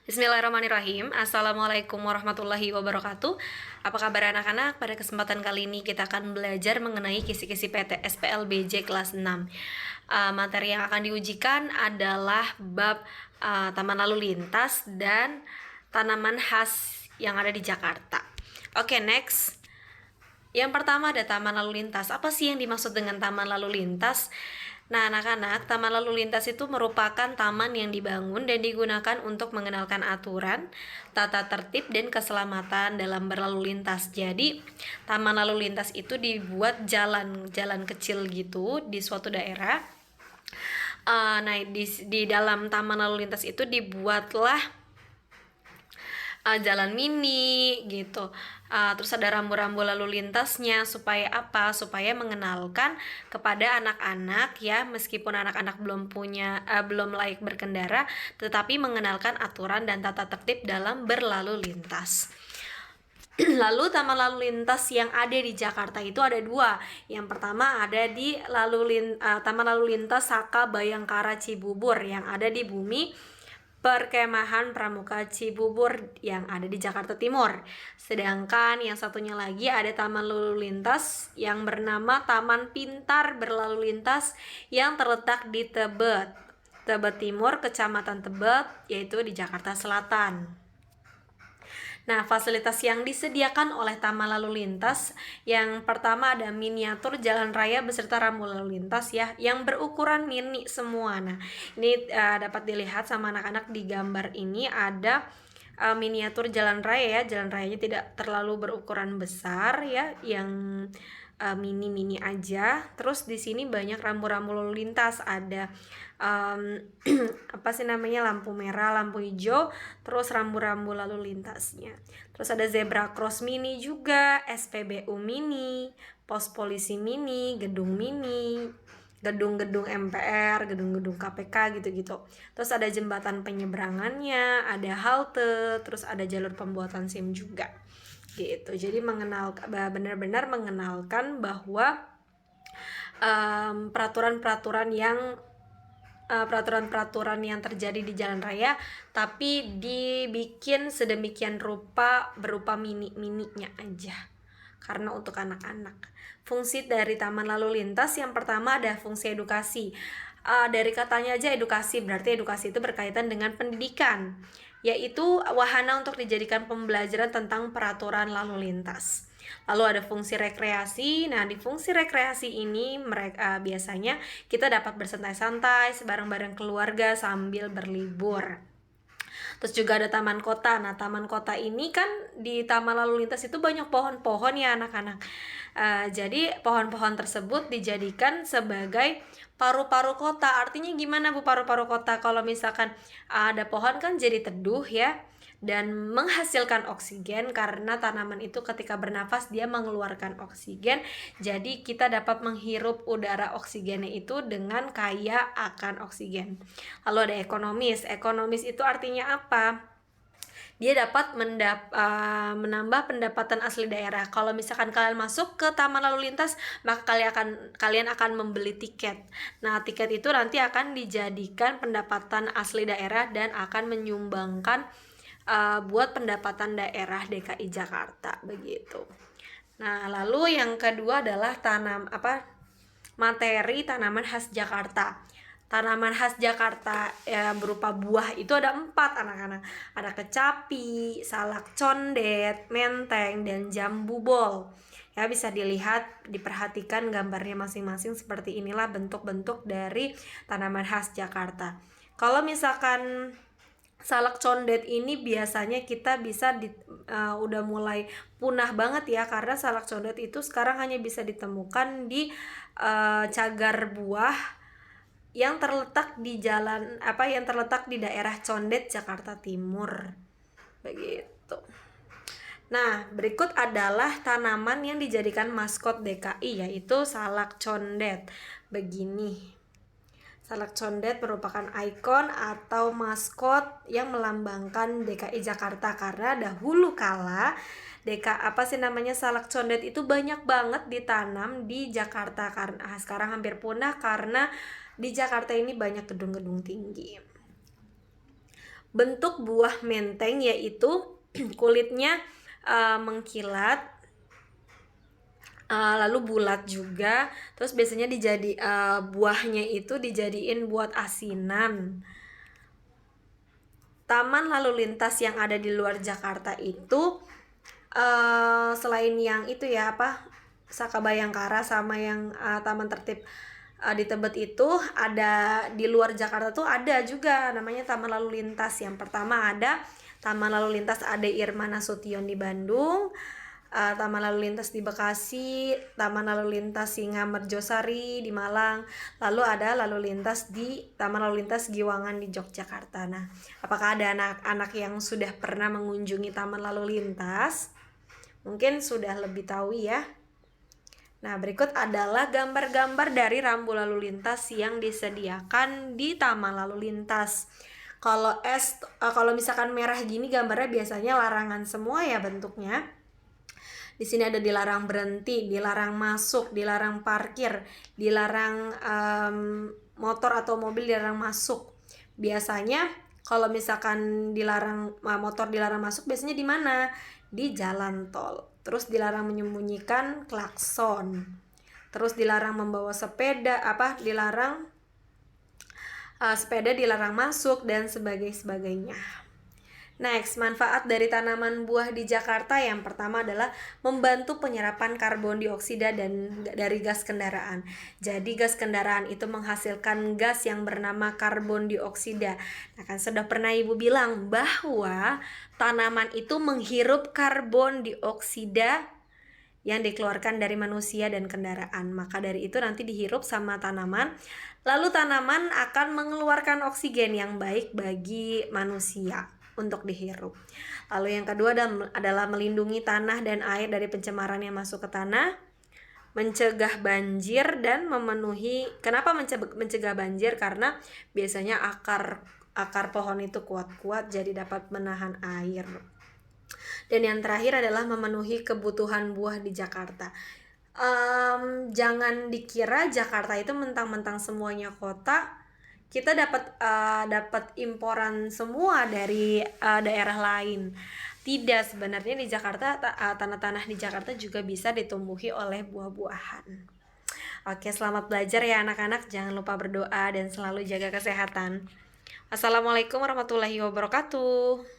Bismillahirrahmanirrahim. Assalamualaikum warahmatullahi wabarakatuh. Apa kabar anak-anak? Pada kesempatan kali ini kita akan belajar mengenai kisi-kisi PTS PLBJ kelas 6. Materi yang akan diujikan adalah bab taman lalu lintas dan tanaman khas yang ada di Jakarta. Oke, next. Yang pertama ada taman lalu lintas. Apa sih yang dimaksud dengan taman lalu lintas? Nah, anak-anak, taman lalu lintas itu merupakan taman yang dibangun dan digunakan untuk mengenalkan aturan, tata tertib, dan keselamatan dalam berlalu lintas. Jadi, taman lalu lintas itu dibuat jalan-jalan kecil gitu di suatu daerah. Nah, di dalam taman lalu lintas itu dibuatlah jalan mini gitu. Terus ada rambu-rambu lalu lintasnya supaya apa? Supaya mengenalkan kepada anak-anak ya, meskipun anak-anak belum layak berkendara, tetapi mengenalkan aturan dan tata tertib dalam berlalu lintas. Lalu taman lalu lintas yang ada di Jakarta itu ada dua. Yang pertama ada di Taman Lalu Lintas Saka Bayangkara Cibubur yang ada di Bumi Perkemahan Pramuka Cibubur yang ada di Jakarta Timur. Sedangkan yang satunya lagi ada taman lalu lintas yang bernama Taman Pintar Berlalu Lintas yang terletak di Tebet Timur, Kecamatan Tebet, yaitu di Jakarta Selatan. Nah, fasilitas yang disediakan oleh taman lalu lintas yang pertama ada miniatur jalan raya beserta rambu lalu lintas ya, yang berukuran mini semua. Nah, ini dapat dilihat sama anak-anak di gambar ini ada miniatur jalan raya ya, jalan rayanya tidak terlalu berukuran besar ya, yang mini-mini aja. Terus di sini banyak rambu-rambu lalu lintas, ada apa sih namanya, lampu merah, lampu hijau, terus rambu-rambu lalu lintasnya. Terus ada zebra cross mini juga, SPBU mini, pos polisi mini, gedung mini, gedung-gedung MPR, gedung-gedung KPK gitu-gitu. Terus ada jembatan penyeberangannya, ada halte, terus ada jalur pembuatan SIM juga. Gitu. Jadi benar-benar mengenalkan bahwa peraturan-peraturan yang terjadi di jalan raya tapi dibikin sedemikian rupa berupa mini-mininya aja karena untuk anak-anak. Fungsi dari taman lalu lintas yang pertama ada fungsi edukasi. Dari katanya aja edukasi, berarti edukasi itu berkaitan dengan pendidikan, yaitu wahana untuk dijadikan pembelajaran tentang peraturan lalu lintas. Lalu ada fungsi rekreasi. Nah, di fungsi rekreasi ini biasanya kita dapat bersantai-santai bareng-bareng keluarga sambil berlibur. Terus juga ada taman kota. Nah, taman kota ini kan di taman lalu lintas itu banyak pohon-pohon ya anak-anak. Jadi pohon-pohon tersebut dijadikan sebagai paru-paru kota. Artinya gimana Bu paru-paru kota? Kalau misalkan ada pohon kan jadi teduh ya, dan menghasilkan oksigen karena tanaman itu ketika bernafas dia mengeluarkan oksigen. Jadi kita dapat menghirup udara oksigennya itu dengan kaya akan oksigen. Lalu ada ekonomis. Ekonomis itu artinya apa? Dia dapat menambah pendapatan asli daerah. Kalau misalkan kalian masuk ke taman lalu lintas, maka kalian akan membeli tiket. Nah, tiket itu nanti akan dijadikan pendapatan asli daerah dan akan menyumbangkan buat pendapatan daerah DKI Jakarta begitu. Nah, lalu yang kedua adalah materi tanaman khas Jakarta. Tanaman khas Jakarta ya, berupa buah itu ada 4 anak-anak. Ada kecapi, salak condet, menteng, dan jambu bol. Ya, bisa dilihat, diperhatikan gambarnya masing-masing. Seperti inilah bentuk-bentuk dari tanaman khas Jakarta. Kalau misalkan salak condet ini biasanya kita bisa udah mulai punah banget ya, karena salak condet itu sekarang hanya bisa ditemukan di cagar buah yang terletak di daerah Condet Jakarta Timur begitu. Nah, berikut adalah tanaman yang dijadikan maskot DKI, yaitu salak condet. Begini. Salak condet merupakan ikon atau maskot yang melambangkan DKI Jakarta, karena dahulu kala salak condet itu banyak banget ditanam di Jakarta, karena sekarang hampir punah karena di Jakarta ini banyak gedung-gedung tinggi. bentuk buah menteng yaitu kulitnya mengkilat, lalu bulat juga. Terus biasanya buahnya itu dijadiin buat asinan. Taman lalu lintas yang ada di luar Jakarta itu selain yang itu ya Saka Bayangkara sama yang Taman Tertib di Tebet itu, ada di luar Jakarta tuh ada juga namanya Taman Lalu Lintas. Yang pertama ada Taman Lalu Lintas Ade Irma Nasution di Bandung, Taman Lalu Lintas di Bekasi, Taman Lalu Lintas Singa Merjosari di Malang, lalu ada lalu lintas di Taman Lalu Lintas Giwangan di Yogyakarta. Nah, apakah ada anak-anak yang sudah pernah mengunjungi Taman Lalu Lintas? Mungkin sudah lebih tahu ya. Nah, berikut adalah gambar-gambar dari rambu lalu lintas yang disediakan di Taman Lalu Lintas. Kalau misalkan merah gini gambarnya biasanya larangan semua ya bentuknya. Di sini ada dilarang berhenti, dilarang masuk, dilarang parkir, dilarang motor atau mobil dilarang masuk. Biasanya kalau misalkan motor dilarang masuk biasanya di mana? Di jalan tol. Terus dilarang menyembunyikan klakson. Terus dilarang membawa sepeda, sepeda dilarang masuk dan sebagainya. Next, manfaat dari tanaman buah di Jakarta yang pertama adalah membantu penyerapan karbon dioksida dan dari gas kendaraan. Jadi gas kendaraan itu menghasilkan gas yang bernama karbon dioksida. Nah, kan sudah pernah Ibu bilang bahwa tanaman itu menghirup karbon dioksida yang dikeluarkan dari manusia dan kendaraan. Maka dari itu nanti dihirup sama tanaman, lalu tanaman akan mengeluarkan oksigen yang baik bagi manusia untuk dihirup. Lalu yang kedua adalah melindungi tanah dan air dari pencemaran yang masuk ke tanah, mencegah banjir dan kenapa mencegah banjir? Karena biasanya akar pohon itu kuat-kuat jadi dapat menahan air. Dan yang terakhir adalah memenuhi kebutuhan buah di Jakarta. Jangan dikira Jakarta itu mentang-mentang semuanya kota, kita dapat imporan semua dari daerah lain. Tidak, sebenarnya di Jakarta tanah-tanah di Jakarta juga bisa ditumbuhi oleh buah-buahan. Oke, selamat belajar ya anak-anak. Jangan lupa berdoa dan selalu jaga kesehatan. Assalamualaikum warahmatullahi wabarakatuh.